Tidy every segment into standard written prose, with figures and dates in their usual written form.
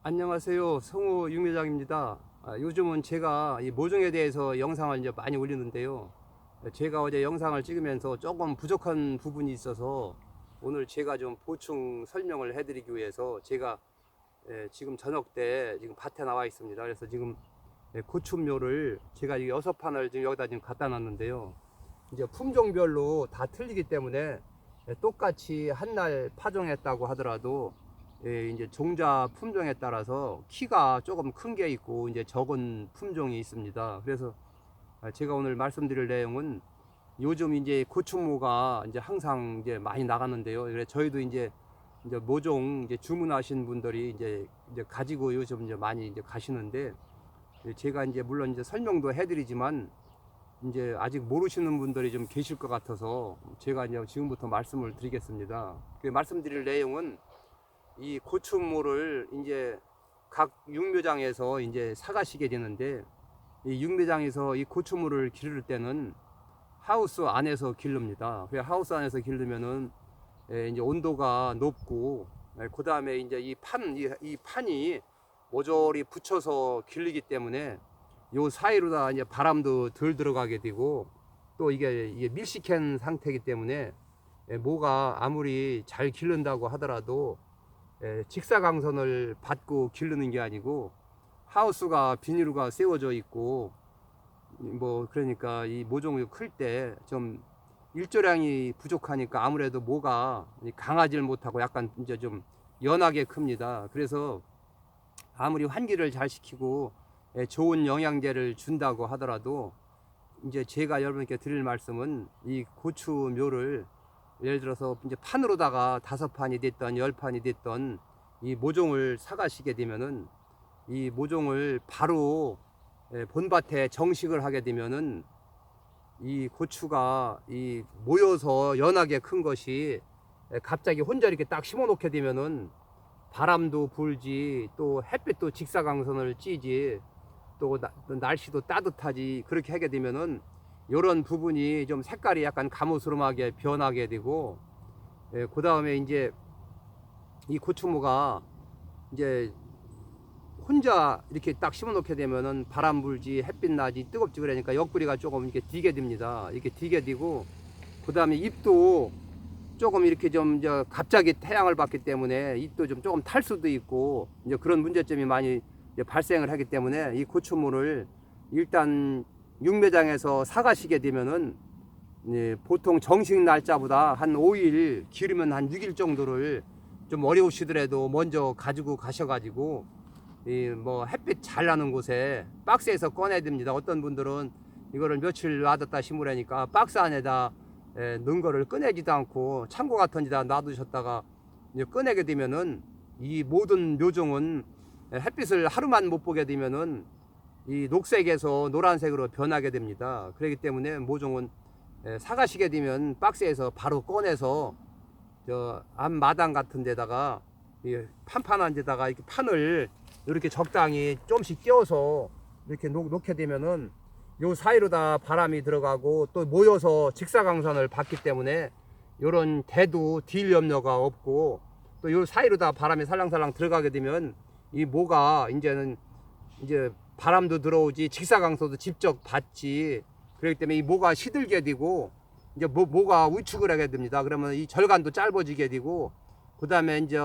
안녕하세요. 성우 육묘장입니다. 요즘은 제가 이 모종에 대해서 영상을 이제 많이 올리는데요. 제가 어제 영상을 찍으면서 조금 부족한 부분이 있어서 오늘 제가 좀 보충 설명을 해드리기 위해서 제가 지금 저녁 때 지금 밭에 나와 있습니다. 그래서 지금 고추묘를 제가 6판을 지금 여기다 지금 갖다 놨는데요. 이제 품종별로 다 틀리기 때문에 똑같이 한날 파종했다고 하더라도 이제 종자 품종에 따라서 키가 조금 큰 게 있고 이제 적은 품종이 있습니다. 그래서 제가 오늘 말씀드릴 내용은 요즘 이제 고추모가 이제 항상 이제 많이 나가는데요. 그래서 저희도 이제 모종 이제 주문하신 분들이 이제 가지고 요즘 이제 많이 이제 가시는데, 제가 이제 물론 이제 설명도 해드리지만 이제 아직 모르시는 분들이 좀 계실 것 같아서 제가 이제 지금부터 말씀을 드리겠습니다. 그 말씀드릴 내용은 이 고추모를 이제 각 육묘장에서 이제 사가시게 되는데, 이 육묘장에서 이 고추모를 기를 때는 하우스 안에서 기릅니다. 그 하우스 안에서 기르면은 이제 온도가 높고, 그 다음에 이제 이 판이 모조리 붙여서 길르기 때문에 요 사이로다 이제 바람도 덜 들어가게 되고, 또 이게 밀식한 상태이기 때문에 모가 아무리 잘 기른다고 하더라도 직사광선을 받고 기르는 게 아니고 하우스가 비닐루가 세워져 있고, 뭐 그러니까 이 모종이 클 때 좀 일조량이 부족하니까 아무래도 모가 강하질 못하고 약간 이제 좀 연하게 큽니다. 그래서 아무리 환기를 잘 시키고 좋은 영양제를 준다고 하더라도 이제 제가 여러분께 드릴 말씀은 이 고추묘를 예를 들어서 이제 판으로다가 5판이 됐던 10판이 됐던 이 모종을 사가시게 되면은 이 모종을 바로 본밭에 정식을 하게 되면은 이 고추가 이 모여서 연하게 큰 것이 갑자기 혼자 이렇게 딱 심어 놓게 되면은 바람도 불지, 또 햇빛도 직사광선을 찌지, 또 날씨도 따뜻하지, 그렇게 하게 되면은 이런 부분이 좀 색깔이 약간 가무스름하게 변하게 되고, 그 다음에 이제 이 고추모가 이제 혼자 이렇게 딱 심어 놓게 되면은 바람 불지 햇빛 나지 뜨겁지, 그러니까 옆구리가 조금 이렇게 디게 됩니다. 이렇게 디게 되고, 그 다음에 잎도 조금 이렇게 좀 갑자기 태양을 받기 때문에 잎도 좀 조금 탈 수도 있고, 이제 그런 문제점이 많이 발생을 하기 때문에 이 고추모를 일단 육매장에서 사가시게 되면은 보통 정식 날짜보다 한 5일, 기르면 한 6일 정도를 좀 어려우시더라도 먼저 가지고 가셔가지고 뭐 햇빛 잘 나는 곳에 박스에서 꺼내야 됩니다. 어떤 분들은 이거를 며칠 놔뒀다 심으라니까 박스 안에다 넣은 거를 꺼내지도 않고 창고 같은 데다 놔두셨다가 이제 꺼내게 되면은 이 모든 묘종은 햇빛을 하루만 못 보게 되면은 이 녹색에서 노란색으로 변하게 됩니다. 그렇기 때문에 모종은 사가시게 되면 박스에서 바로 꺼내서 저 앞마당 같은 데다가 판판한 데다가 이렇게 판을 이렇게 적당히 좀씩 띄워서 이렇게 놓게 되면은 요 사이로다 바람이 들어가고 또 모여서 직사광선을 받기 때문에 요런 대도 딜 염려가 없고, 또 요 사이로다 바람이 살랑살랑 들어가게 되면 이 모가 이제는 이제 바람도 들어오지 직사광선도 직접 받지, 그렇기 때문에 이 모가 시들게 되고 이제 모가 위축을 하게 됩니다. 그러면 이 절간도 짧아지게 되고, 그 다음에 이제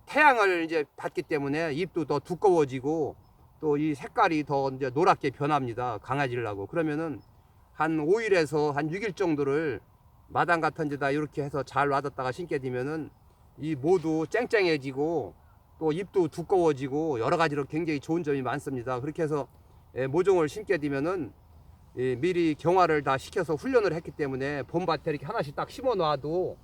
태양을 이제 받기 때문에 잎도 더 두꺼워지고, 또 이 색깔이 더 이제 노랗게 변합니다. 강해지려고. 그러면은 한 5일에서 한 6일 정도를 마당 같은 데다 이렇게 해서 잘 놔뒀다가 심게 되면은 이 모도 쨍쨍해지고 또 잎도 두꺼워지고 여러 가지로 굉장히 좋은 점이 많습니다. 그렇게 해서 모종을 심게 되면은 미리 경화를 다 시켜서 훈련을 했기 때문에 봄밭에 이렇게 하나씩 딱 심어 놔도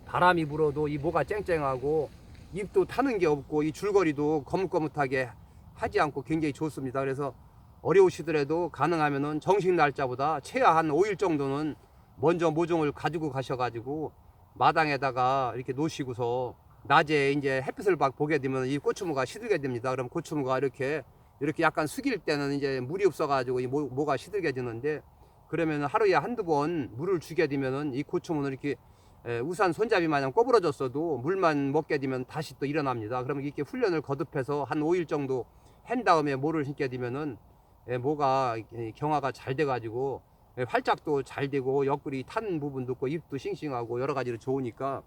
바람이 불어도 이 모가 쨍쨍하고 잎도 타는 게 없고 이 줄거리도 거뭇거뭇하게 하지 않고 굉장히 좋습니다. 그래서 어려우시더라도 가능하면은 정식 날짜보다 최하 한 5일 정도는 먼저 모종을 가지고 가셔가지고 마당에다가 이렇게 놓으시고서 낮에 이제 햇빛을 보게 되면 이 고추무가 시들게 됩니다. 그럼 고추무가 이렇게 약간 숙일 때는 이제 물이 없어가지고 이 모가 시들게 되는데, 그러면 하루에 한두 번 물을 주게 되면은 이 고추무는 이렇게 우산 손잡이 마냥 꼬부러졌어도 물만 먹게 되면 다시 또 일어납니다. 그러면 이렇게 훈련을 거듭해서 한 5일 정도 한 다음에 모를 신게 되면은 모가 경화가 잘 돼가지고 활짝도 잘 되고 옆구리 탄 부분도 있고 입도 싱싱하고 여러 가지로 좋으니까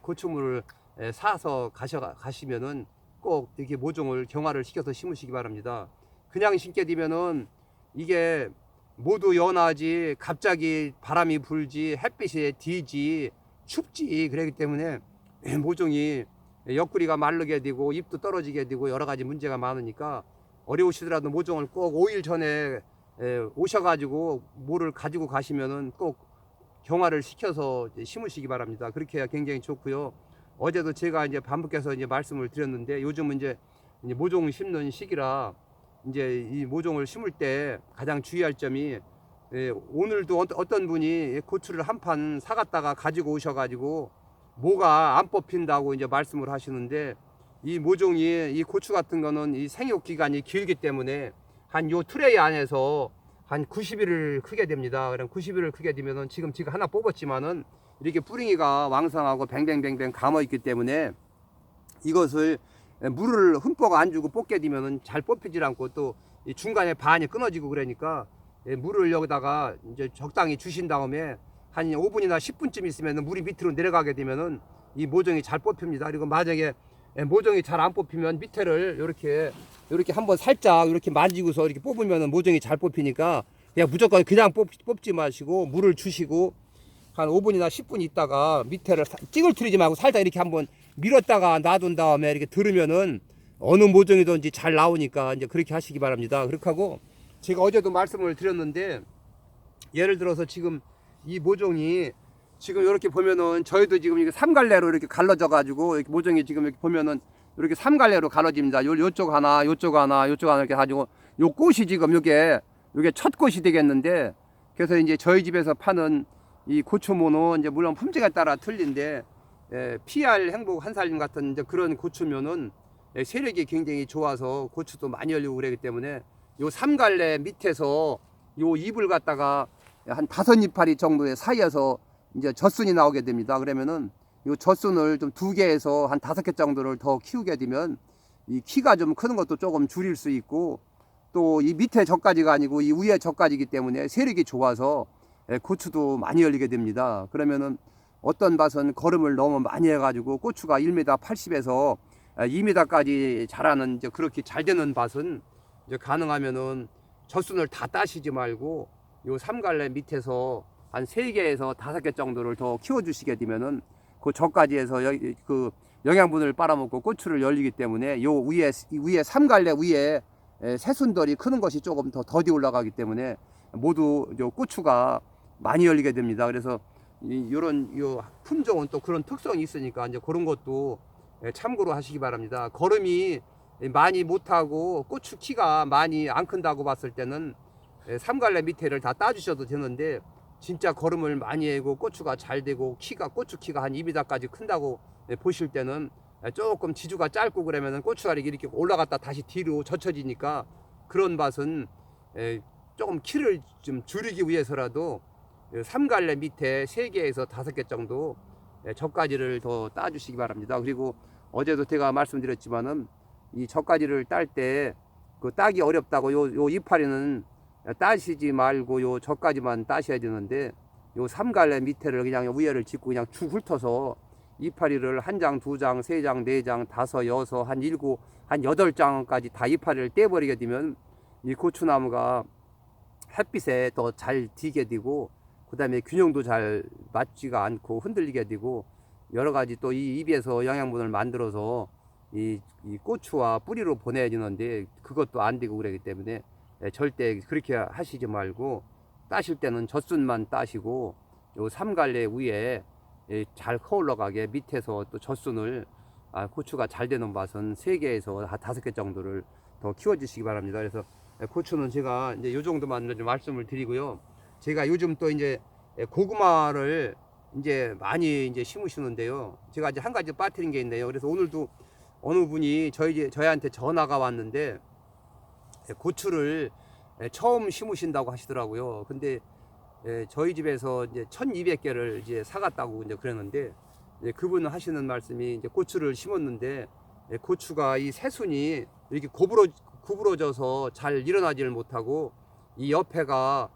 고추물을 사서 가시면은 꼭 이렇게 모종을 경화를 시켜서 심으시기 바랍니다. 그냥 심게 되면은 이게 모두 연하지 갑자기 바람이 불지 햇빛에 뒤지 춥지 그렇기 때문에 모종이 옆구리가 마르게 되고 입도 떨어지게 되고 여러 가지 문제가 많으니까 어려우시더라도 모종을 꼭 5일 전에 오셔가지고 모를 가지고 가시면은 꼭 경화를 시켜서 심으시기 바랍니다. 그렇게 해야 굉장히 좋고요. 어제도 제가 이제 반복해서 이제 말씀을 드렸는데 요즘은 이제 모종 심는 시기라 이제 이 모종을 심을 때 가장 주의할 점이 오늘도 어떤 분이 고추를 한 판 사갔다가 가지고 오셔가지고 모가 안 뽑힌다고 이제 말씀을 하시는데 이 모종이 이 고추 같은 거는 이 생육 기간이 길기 때문에 한 요 트레이 안에서 한 90일을 크게 됩니다. 그럼 90일을 크게 되면은 지금 제가 하나 뽑았지만은 이렇게 뿌링이가 왕성하고 뱅뱅뱅뱅 감아 있기 때문에 이것을 물을 흠뻑 안 주고 뽑게 되면은 잘 뽑히질 않고 또 중간에 반이 끊어지고 그러니까 물을 여기다가 이제 적당히 주신 다음에 한 5분이나 10분쯤 있으면 물이 밑으로 내려가게 되면은 이 모종이 잘 뽑힙니다. 그리고 만약에 모종이 잘 안 뽑히면 밑에를 이렇게 한번 살짝 이렇게 만지고서 이렇게 뽑으면은 모종이 잘 뽑히니까 그냥 무조건 그냥 뽑지 마시고 물을 주시고 한 5분이나 10분 있다가 밑에를 찌글트리지 말고 살짝 이렇게 한번 밀었다가 놔둔 다음에 이렇게 들으면은 어느 모종이든지 잘 나오니까 이제 그렇게 하시기 바랍니다. 그렇게 하고 제가 어제도 말씀을 드렸는데 예를 들어서 지금 이 모종이 지금 이렇게 보면은 저희도 지금 이게 3갈래로 이렇게 갈라져 가지고 이렇게 모종이 지금 이렇게 보면은 이렇게 3갈래로 갈라집니다. 요쪽 하나, 요쪽 하나, 요쪽 하나 이렇게 가지고 요 꽃이 지금 요게 첫 꽃이 되겠는데 그래서 이제 저희 집에서 파는 이 고추모는 이제 물론 품종에 따라 틀린데 PR 행복 한살림 같은 이제 그런 고추면은 세력이 굉장히 좋아서 고추도 많이 열리고 그러기 때문에 요 3갈래 밑에서 요 잎을 갖다가 한 5이파리 정도의 사이에서 이제 젖순이 나오게 됩니다. 그러면은 이 젖순을 좀 2개에서 한 5개 정도를 더 키우게 되면 이 키가 좀 크는 것도 조금 줄일 수 있고 또 이 밑에 젖가지가 아니고 이 위에 젖가지이기 때문에 세력이 좋아서 고추도 많이 열리게 됩니다. 그러면은 어떤 밭은 거름을 너무 많이 해가지고 고추가 1m 80에서 2m까지 자라는 이제 그렇게 잘 되는 밭은 이제 가능하면은 젖순을 다 따시지 말고 요 3갈래 밑에서 한 3개에서 5개 정도를 더 키워주시게 되면은 그 젖가지에서 그 영양분을 빨아먹고 고추를 열리기 때문에 요 위에 3갈래 위에 새순들이 크는 것이 조금 더 더디 올라가기 때문에 모두 요 고추가 많이 열리게 됩니다. 그래서 요런 요 품종은 또 그런 특성이 있으니까 이제 그런 것도 참고로 하시기 바랍니다. 거름이 많이 못하고 고추 키가 많이 안 큰다고 봤을 때는 3갈래 밑에를 다 따주셔도 되는데 진짜 거름을 많이 해고 고추가 잘 되고 고추 키가 한 2m까지 큰다고 보실 때는 조금 지주가 짧고 그러면은 고추가 이렇게 올라갔다 다시 뒤로 젖혀지니까 그런 밭은 조금 키를 좀 줄이기 위해서라도 3갈래 밑에 3개에서 5개 정도 젖가지를 더 따주시기 바랍니다. 그리고 어제도 제가 말씀드렸지만은 이 젖가지를 딸 때 그 따기 어렵다고 요 이파리는 따시지 말고 요 젖가지만 따셔야 되는데 요 3갈래 밑에를 그냥 위에를 짚고 그냥 쭉 훑어서 이파리를 1장, 2장, 3장, 4장, 5, 6, 한 7, 한 8장까지 다 이파리를 떼버리게 되면 이 고추나무가 햇빛에 더 잘 디게 되고 그 다음에 균형도 잘 맞지가 않고 흔들리게 되고 여러 가지 또 이 잎에서 영양분을 만들어서 이 고추와 뿌리로 보내주는데 그것도 안 되고 그러기 때문에 절대 그렇게 하시지 말고 따실 때는 젖순만 따시고 요 3갈래 위에 잘 커올라가게 밑에서 또 젖순을 고추가 잘 되는 밭은 3개에서 5개 정도를 더 키워주시기 바랍니다. 그래서 고추는 제가 이제 요 정도만 좀 말씀을 드리고요. 제가 요즘 또 이제 고구마를 이제 많이 이제 심으시는데요. 제가 이제 한 가지 빠뜨린 게 있네요. 그래서 오늘도 어느 분이 저희한테 전화가 왔는데 고추를 처음 심으신다고 하시더라고요. 근데 저희 집에서 이제 1200개를 이제 사갔다고 이제 그랬는데, 그분 하시는 말씀이 이제 고추를 심었는데, 고추가 이 새순이 이렇게 구부러져서 잘 일어나지를 못하고, 이 옆에가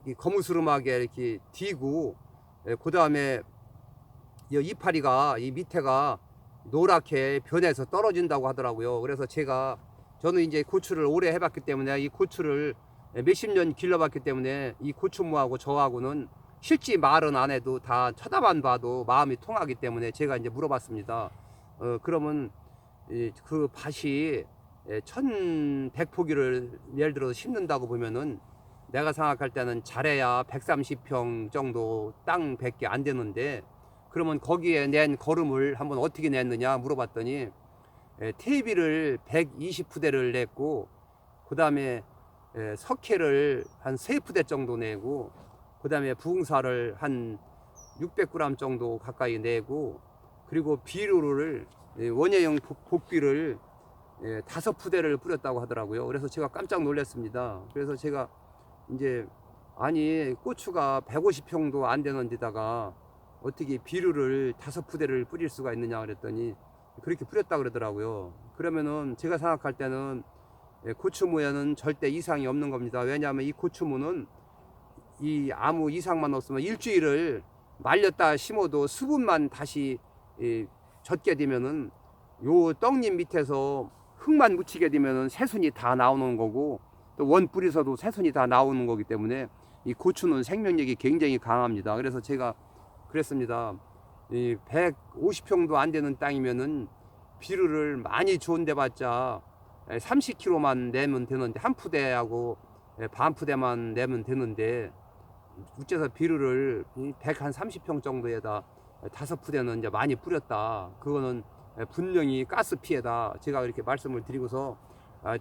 이 거무스름하게 이렇게 뒤고, 그 다음에 이파리가 이 밑에가 노랗게 변해서 떨어진다고 하더라고요. 그래서 저는 이제 고추를 오래 해봤기 때문에, 이 고추를 몇십 년 길러봤기 때문에, 이 고추무하고 저하고는 실제 말은 안 해도 다 쳐다만 봐도 마음이 통하기 때문에 제가 이제 물어봤습니다. 그러면 그 밭이 1100포기를 예를 들어서 심는다고 보면은, 내가 생각할 때는 잘해야 130평 정도 땅 100개 안 되는데, 그러면 거기에 낸 거름을 한번 어떻게 냈느냐 물어봤더니, 퇴비를 120푸대를 냈고, 그 다음에 석회를 한 3푸대 정도 내고, 그 다음에 부흥사를 한 600g 정도 가까이 내고, 그리고 비료를 원예형 복비를 5푸대를 뿌렸다고 하더라고요. 그래서 제가 깜짝 놀랐습니다. 그래서 제가 이제, 아니 고추가 150평도 안 되는 데다가 어떻게 비료를 5푸대를 뿌릴 수가 있느냐 그랬더니, 그렇게 뿌렸다 그러더라고요. 그러면은 제가 생각할 때는 고추무에는 절대 이상이 없는 겁니다. 왜냐하면 이 고추무는 이 아무 이상만 없으면 일주일을 말렸다 심어도 수분만 다시 젖게 되면은, 요 떡잎 밑에서 흙만 묻히게 되면은 새순이 다 나오는 거고, 또 원뿌리서도 새순이 다 나오는 거기 때문에 이 고추는 생명력이 굉장히 강합니다. 그래서 제가 그랬습니다. 이 150평도 안 되는 땅이면은 비료를 많이 좋은데 봤자 30kg만 내면 되는데, 한 푸대하고 반 푸대만 내면 되는데, 어째서 비료를 130평 정도에다 5푸대는 이제 많이 뿌렸다. 그거는 분명히 가스 피해다. 제가 이렇게 말씀을 드리고서,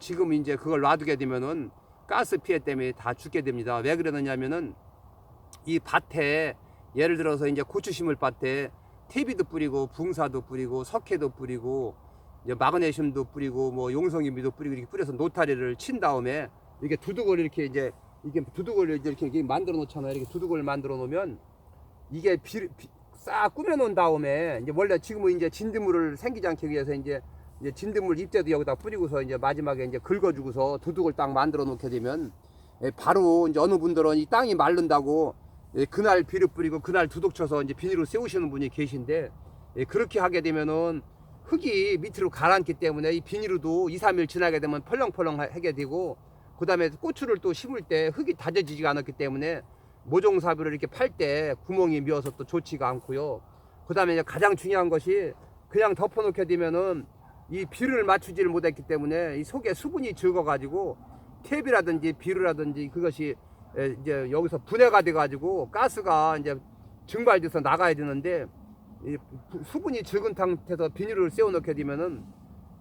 지금 이제 그걸 놔두게 되면은 가스 피해 때문에 다 죽게 됩니다. 왜 그러느냐면은, 이 밭에 예를 들어서 이제 고추 심을 밭에 퇴비도 뿌리고 붕사도 뿌리고 석회도 뿌리고 이제 마그네슘도 뿌리고 뭐 용성인비도 뿌리고 이렇게 뿌려서 노타리를 친 다음에, 이게 두둑을 이렇게 두둑을 이렇게 만들어 놓잖아요. 이렇게 두둑을 만들어 놓으면 이게 싹 꾸며 놓은 다음에, 이제 원래 지금은 이제 진드물을 생기지 않기 위해서 이제 진드물 잎대도 여기다 뿌리고서 이제 마지막에 이제 긁어주고서 두둑을 딱 만들어 놓게 되면, 바로 이제 어느 분들은 이 땅이 마른다고 그날 비료 뿌리고 그날 두둑 쳐서 이제 비닐을 세우시는 분이 계신데, 그렇게 하게 되면은 흙이 밑으로 가라앉기 때문에 이 비닐도 2, 3일 지나게 되면 펄렁펄렁 하게 되고, 그 다음에 고추를 또 심을 때 흙이 다져지지가 않았기 때문에 모종사비를 이렇게 팔 때 구멍이 미어서 또 좋지가 않고요. 그 다음에 가장 중요한 것이, 그냥 덮어놓게 되면은 이 비료를 맞추지를 못했기 때문에 이 속에 수분이 적어가지고 탭이라든지 비료라든지 그것이 이제 여기서 분해가 돼가지고 가스가 이제 증발돼서 나가야 되는데, 이 수분이 적은 상태에서 비닐을 세워놓게 되면은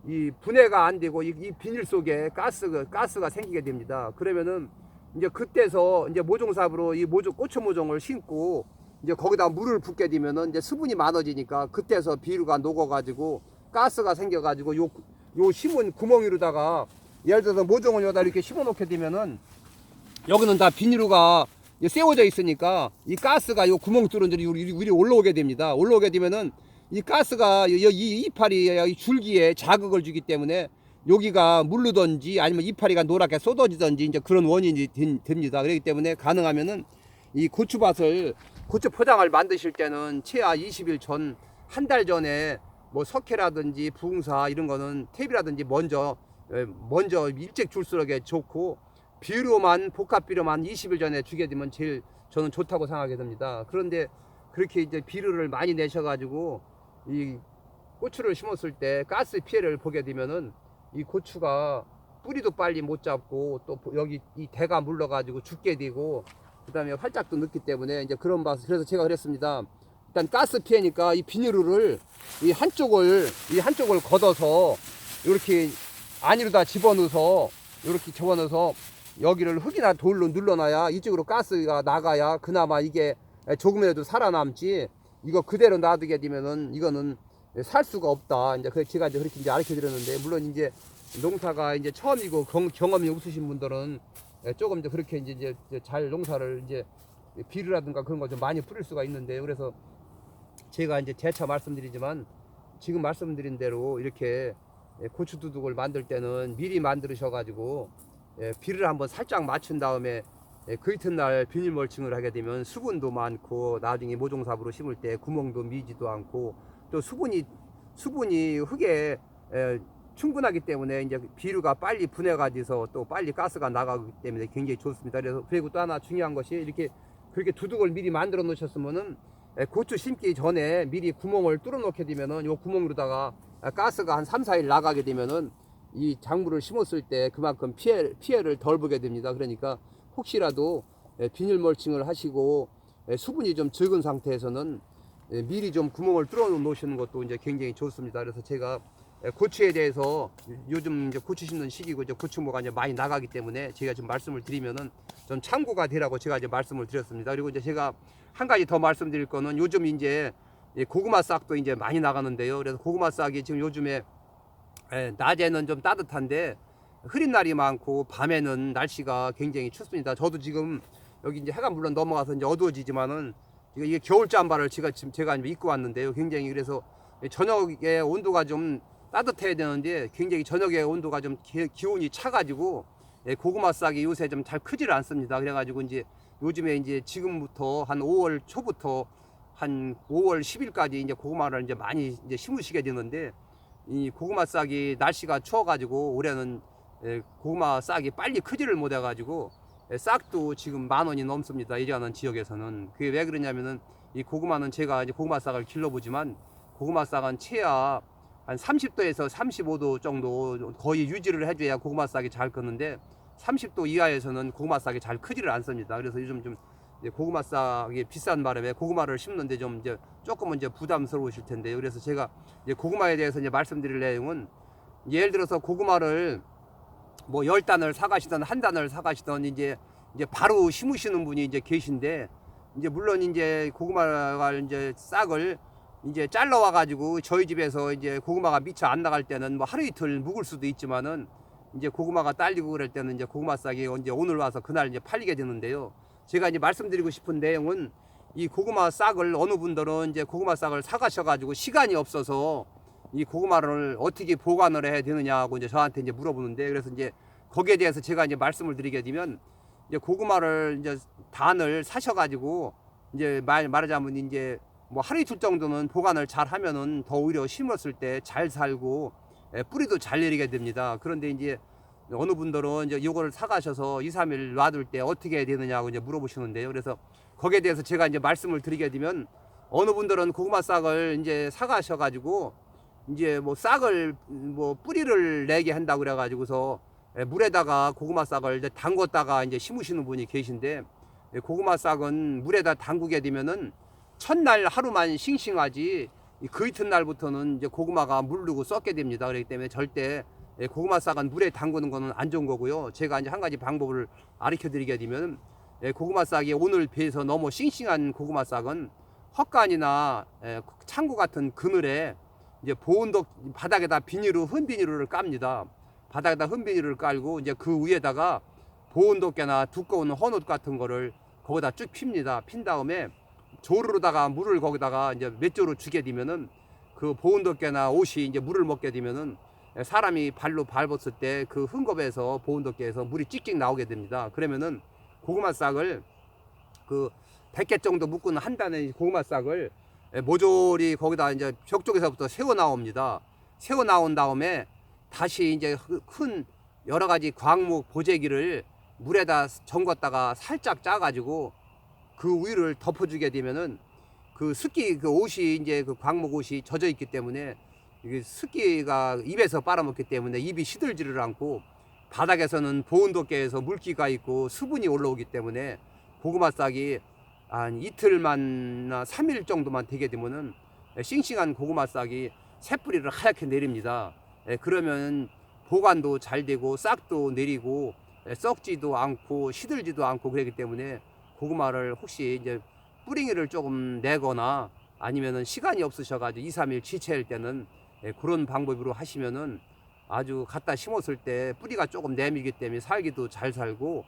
이 분해가 안 되고 이 비닐 속에 가스가 생기게 됩니다. 그러면은 이제 그때서 이제 모종삽으로 이 고추 모종을 심고 이제 거기다 물을 붓게 되면은 이제 수분이 많아지니까, 그때서 비료가 녹아가지고 가스가 생겨가지고 요 심은 구멍이로다가 예를 들어서 모종을 여기다 이렇게 심어 놓게 되면은, 여기는 다 비닐로가 세워져 있으니까 이 가스가 요 구멍 뚫은 데로 위로 올라오게 됩니다. 올라오게 되면은 이 가스가 이 이파리 이 줄기에 자극을 주기 때문에 여기가 물르든지 아니면 이파리가 노랗게 쏟아지든지 이제 그런 원인이 됩니다. 그렇기 때문에 가능하면은 이 고추 포장을 만드실 때는 최하 20일 전, 한 달 전에 뭐 석회라든지 부흥사 이런 거는 탭이라든지 먼저 일찍 줄수록 좋고, 비료만 복합 비료만 20일 전에 주게 되면 제일 저는 좋다고 생각이 됩니다. 그런데 그렇게 이제 비료를 많이 내셔가지고 이 고추를 심었을 때 가스 피해를 보게 되면은, 이 고추가 뿌리도 빨리 못 잡고 또 여기 이 대가 물러가지고 죽게 되고, 그 다음에 활짝도 늦기 때문에 이제 그런 맛. 그래서 제가 그랬습니다. 일단 가스 피해니까 이 비닐을 이 한쪽을 걷어서 이렇게 안으로다 집어넣어서 여기를 흙이나 돌로 눌러놔야 이쪽으로 가스가 나가야 그나마 이게 조금이라도 살아남지, 이거 그대로 놔두게 되면은 이거는 살 수가 없다. 이제 제가 이제 그렇게 이제 가르쳐 드렸는데, 물론 이제 농사가 이제 처음이고 경험이 없으신 분들은 조금 이제 그렇게 이제 잘 농사를 이제 비료라든가 그런 거 좀 많이 뿌릴 수가 있는데요. 그래서 제가 이제 재차 말씀드리지만 지금 말씀드린 대로 이렇게 고추 두둑을 만들 때는 미리 만드셔가지고 비를 한번 살짝 맞춘 다음에 그 이튿날 비닐 멀칭을 하게 되면 수분도 많고 나중에 모종삽으로 심을 때 구멍도 미지도 않고 또 수분이 흙에 충분하기 때문에 이제 비료가 빨리 분해가지서 또 빨리 가스가 나가기 때문에 굉장히 좋습니다. 그래서 그리고 또 하나 중요한 것이 이렇게 그렇게 두둑을 미리 만들어 놓으셨으면은 고추 심기 전에 미리 구멍을 뚫어 놓게 되면은 요 구멍으로다가 가스가 한 3, 4일 나가게 되면은 이 작물을 심었을 때 그만큼 피해를 덜 보게 됩니다. 그러니까 혹시라도 비닐 멀칭을 하시고 수분이 좀 적은 상태에서는 미리 좀 구멍을 뚫어 놓으시는 것도 이제 굉장히 좋습니다. 그래서 제가 고추에 대해서 요즘 이제 고추 심는 시기고 이제 고추모가 이제 많이 나가기 때문에 제가 지금 말씀을 드리면은 좀 참고가 되라고 제가 이제 말씀을 드렸습니다. 그리고 이제 제가 한 가지 더 말씀드릴 거는 요즘 이제 고구마 싹도 이제 많이 나가는데요. 그래서 고구마 싹이 지금 요즘에 낮에는 좀 따뜻한데 흐린 날이 많고 밤에는 날씨가 굉장히 춥습니다. 저도 지금 여기 이제 해가 물론 넘어가서 이제 어두워지지만은 이게 겨울 잠바를 제가 입고 왔는데요. 굉장히 그래서 저녁에 온도가 좀 따뜻해야 되는데 굉장히 저녁에 온도가 좀 기온이 차가지고 고구마 싹이 요새 좀 잘 크지를 않습니다. 그래가지고 이제 요즘에 이제 지금부터 한 5월 초부터 한 5월 10일까지 이제 고구마를 이제 많이 이제 심으시게 되는데 이 고구마 싹이 날씨가 추워가지고 올해는 고구마 싹이 빨리 크지를 못해가지고 싹도 지금 10,000원이 넘습니다. 이리하는 지역에서는. 그게 왜 그러냐면은 이 고구마는 제가 이제 고구마 싹을 길러보지만 고구마 싹은 최하 한 30도에서 35도 정도 거의 유지를 해줘야 고구마 싹이 잘 크는데 30도 이하에서는 고구마 싹이 잘 크지를 않습니다. 그래서 요즘 좀 고구마 싹이 비싼 바람에 고구마를 심는데 좀 이제 조금은 이제 부담스러우실 텐데요. 그래서 제가 이제 고구마에 대해서 이제 말씀드릴 내용은 예를 들어서 고구마를 뭐 10단을 사가시던 한 단을 사가시던 이제 바로 심으시는 분이 이제 계신데 이제 물론 이제 고구마가 이제 싹을 이제 잘라와 가지고 저희 집에서 이제 고구마가 미처 안 나갈 때는 뭐 하루 이틀 묵을 수도 있지만은 이제 고구마가 딸리고 그럴 때는 이제 고구마 싹이 이제 오늘 와서 그날 이제 팔리게 되는데요. 제가 이제 말씀드리고 싶은 내용은 이 고구마 싹을 어느 분들은 이제 고구마 싹을 사가셔 가지고 시간이 없어서 이 고구마를 어떻게 보관을 해야 되느냐고 이제 저한테 이제 물어보는데 그래서 이제 거기에 대해서 제가 이제 말씀을 드리게 되면 이제 고구마를 이제 단을 사셔 가지고 이제 말하자면 이제 뭐 하루 이틀 정도는 보관을 잘 하면은 더 오히려 심었을 때 잘 살고 뿌리도 잘 내리게 됩니다. 그런데 이제 어느 분들은 이제 요거를 사가셔서 2, 3일 놔둘 때 어떻게 해야 되느냐고 이제 물어보시는데요. 그래서 거기에 대해서 제가 이제 말씀을 드리게 되면 어느 분들은 고구마 싹을 이제 사가셔 가지고 이제 뭐 싹을 뭐 뿌리를 내게 한다고 그래 가지고서 물에다가 고구마 싹을 이제 담궜다가 이제 심으시는 분이 계신데 고구마 싹은 물에다 담그게 되면은 첫날 하루만 싱싱하지 그 이튿날부터는 이제 고구마가 물르고 썩게 됩니다. 그렇기 때문에 절대 고구마 싹은 물에 담그는 거는 안 좋은 거고요. 제가 이제 한 가지 방법을 가르쳐 드리게 되면 고구마 싹이 오늘 비해서 너무 싱싱한 고구마 싹은 헛간이나 창고 같은 그늘에 이제 보온독 바닥에다 흔 비닐을 깝니다. 바닥에다 흔 비닐을 깔고 이제 그 위에다가 보온독개나 두꺼운 헌옷 같은 거를 거기다 쭉 핍니다. 핀 다음에 조르로다가 물을 거기다가 이제 몇 조로 주게 되면은 그 보온독개나 옷이 이제 물을 먹게 되면은 사람이 발로 밟았을 때 그 흠겁에서 보온독개에서 물이 찍찍 나오게 됩니다. 그러면은 고구마 싹을 그 100개 정도 묶은 한 단의 고구마 싹을 모조리 거기다 이제 벽 쪽에서부터 세워 나옵니다. 세워 나온 다음에 다시 이제 큰 여러 가지 광목 보재기를 물에다 잠궜다가 살짝 짜가지고 그 위를 덮어주게 되면은 그 습기 그 옷이 이제 그 광목 옷이 젖어 있기 때문에 이게 습기가 입에서 빨아먹기 때문에 입이 시들지를 않고 바닥에서는 보온독개에서 물기가 있고 수분이 올라오기 때문에 고구마 싹이 한 이틀만나 3일 정도만 되게 되면은 싱싱한 고구마 싹이 새뿌리를 하얗게 내립니다. 그러면 보관도 잘 되고 싹도 내리고 썩지도 않고 시들지도 않고 그렇기 때문에 고구마를 혹시 이제 뿌링이를 조금 내거나 아니면은 시간이 없으셔가지고 2, 3일 지체할 때는 그런 방법으로 하시면은 아주 갖다 심었을 때 뿌리가 조금 내밀기 때문에 살기도 잘 살고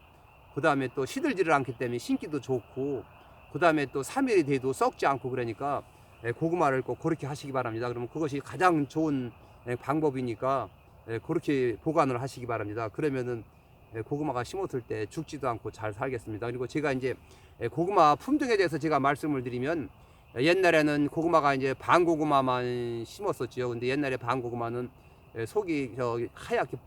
그 다음에 또 시들지를 않기 때문에 심기도 좋고 그 다음에 또 3일이 돼도 썩지 않고 그러니까 고구마를 꼭 그렇게 하시기 바랍니다. 그러면 그것이 가장 좋은 방법이니까 그렇게 보관을 하시기 바랍니다. 그러면은 고구마가 심었을 때 죽지도 않고 잘 살겠습니다. 그리고 제가 이제 고구마 품종에 대해서 제가 말씀을 드리면, 옛날에는 고구마가 이제 반고구마만 심었었지요. 근데 옛날에 반고구마는 속이 하얗게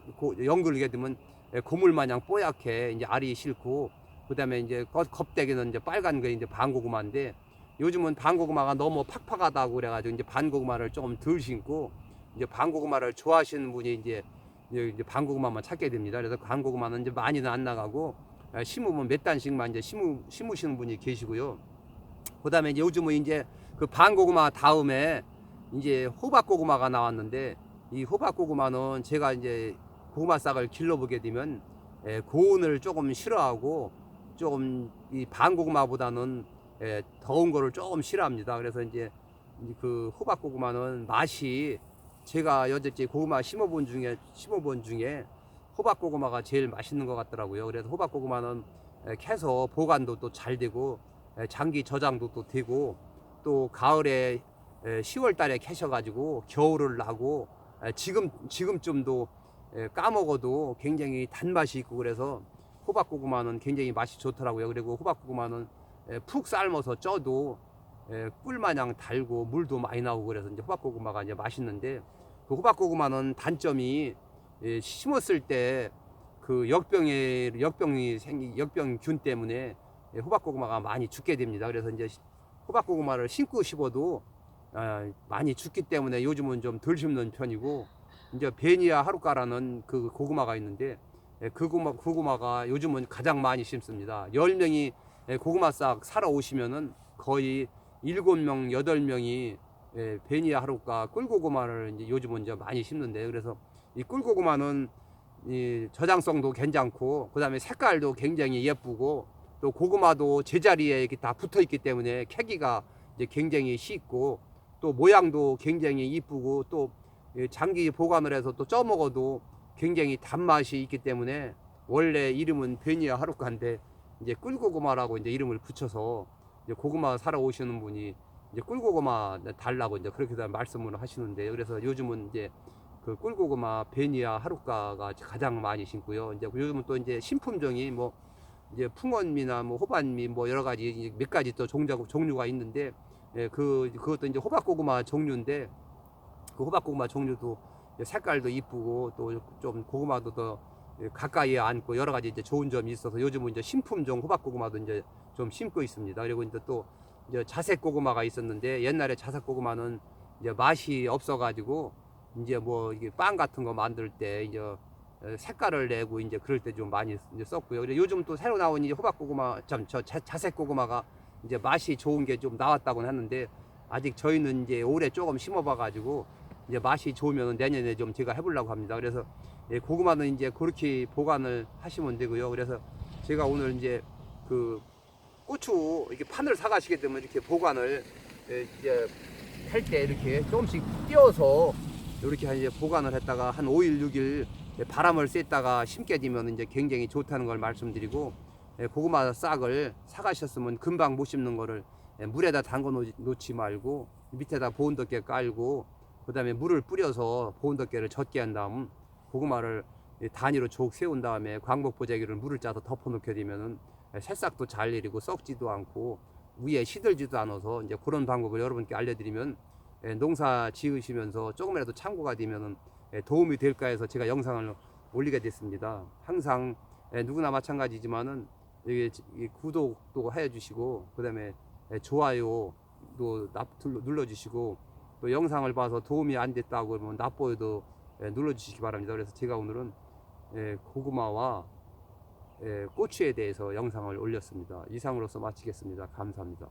연글게 되면 고물 마냥 뽀얗게 이제 알이 싫고, 그다음에 이제 껍데기는 이제 빨간 게 이제 반고구마인데, 요즘은 반고구마가 너무 팍팍하다고 그래가지고 이제 반고구마를 조금 덜 심고, 이제 반고구마를 좋아하시는 분이 이제 반고구마만 찾게 됩니다. 그래서 반고구마는 이제 많이는 안 나가고 심으면 몇 단씩만 이제 심으시는 분이 계시고요. 그다음에 이제 요즘은 이제 그 반고구마 다음에 이제 호박고구마가 나왔는데, 이 호박고구마는 제가 이제 고구마 싹을 길러보게 되면 고온을 조금 싫어하고, 조금 이 반고구마보다는 더운 거를 조금 싫어합니다. 그래서 이제 그 호박고구마는 맛이, 제가 여태까지 고구마 심어본 중에 호박고구마가 제일 맛있는 것 같더라고요. 그래서 호박고구마는 캐서 보관도 또 잘 되고, 장기 저장도 또 되고, 또 가을에 10월 달에 캐셔가지고 겨울을 나고, 지금쯤도 까먹어도 굉장히 단맛이 있고, 그래서 호박고구마는 굉장히 맛이 좋더라고요. 그리고 호박고구마는 푹 삶아서 쪄도 꿀마냥 달고 물도 많이 나오고, 그래서 이제 호박고구마가 이제 맛있는데, 그 호박고구마는 단점이 심었을 때 그 역병균 때문에 호박고구마가 많이 죽게 됩니다. 그래서 이제 호박고구마를 심고 심어도 많이 죽기 때문에 요즘은 좀 덜 심는 편이고, 이제 베니아 하루카라는 그 고구마가 있는데, 그 고구마가 요즘은 가장 많이 심습니다. 10명이 고구마 싹 사러 오시면은 거의 7명, 8명이 베니아 하루카 꿀고구마를 이제 요즘은 이제 많이 심는데, 그래서 이 꿀고구마는 이 저장성도 괜찮고, 그 다음에 색깔도 굉장히 예쁘고, 또 고구마도 제자리에 이렇게 다 붙어 있기 때문에 캐기가 이제 굉장히 쉽고, 또 모양도 굉장히 이쁘고, 또 장기 보관을 해서 또 쪄 먹어도 굉장히 단맛이 있기 때문에, 원래 이름은 베니아 하루카인데 이제 꿀고구마라고 이제 이름을 붙여서 이제 고구마 사러 오시는 분이 이제 꿀고구마 달라고 이제 그렇게 말씀을 하시는데, 그래서 요즘은 이제 그 꿀고구마 베니아 하루카가 가장 많이 심고요. 이제 요즘은 또 이제 신품종이 뭐 이제 풍원미나 뭐 호반미 뭐 여러 가지 몇 가지 또 종류가 있는데, 그것도 이제 호박고구마 종류인데, 그 호박고구마 종류도 색깔도 이쁘고, 또 좀 고구마도 더 가까이에 앉고 여러 가지 이제 좋은 점이 있어서 요즘은 이제 신품종 호박고구마도 이제 좀 심고 있습니다. 그리고 이제 또 이제 자색 고구마가 있었는데, 옛날에 자색 고구마는 이제 맛이 없어가지고 이제 뭐 이게 빵 같은 거 만들 때 이제 색깔을 내고 이제 그럴 때 좀 많이 이제 썼고요. 그리고 요즘 또 새로 나온 이제 호박고구마, 자색 고구마가 이제 맛이 좋은 게 좀 나왔다고 하는데, 아직 저희는 이제 올해 조금 심어봐가지고 이제 맛이 좋으면 내년에 좀 제가 해보려고 합니다. 그래서 고구마는 이제 그렇게 보관을 하시면 되고요. 그래서 제가 오늘 이제 그 고추 이렇게 판을 사가시게 되면 이렇게 보관을 이제 할 때 이렇게 조금씩 띄어서 이렇게 이제 보관을 했다가 한 5일, 6일 바람을 쐈다가 심게 되면 이제 굉장히 좋다는 걸 말씀드리고, 고구마 싹을 사가셨으면 금방 못 심는 거를 물에다 담궈 놓지 말고 밑에다 보온덮개 깔고, 그 다음에 물을 뿌려서 보온덮개를 젖게 한 다음 고구마를 단위로 쭉 세운 다음에 광복보자기를 물을 짜서 덮어 놓게 되면은 새싹도 잘 내리고 썩지도 않고 위에 시들지도 않아서, 이제 그런 방법을 여러분께 알려드리면 농사 지으시면서 조금이라도 참고가 되면은 도움이 될까 해서 제가 영상을 올리게 됐습니다. 항상 누구나 마찬가지지만은 구독도 해주시고, 그 다음에 좋아요도 눌러주시고, 또 영상을 봐서 도움이 안 됐다고 그러면 나빠요도 눌러주시기 바랍니다. 그래서 제가 오늘은 고구마와 고추에 대해서 영상을 올렸습니다. 이상으로서 마치겠습니다. 감사합니다.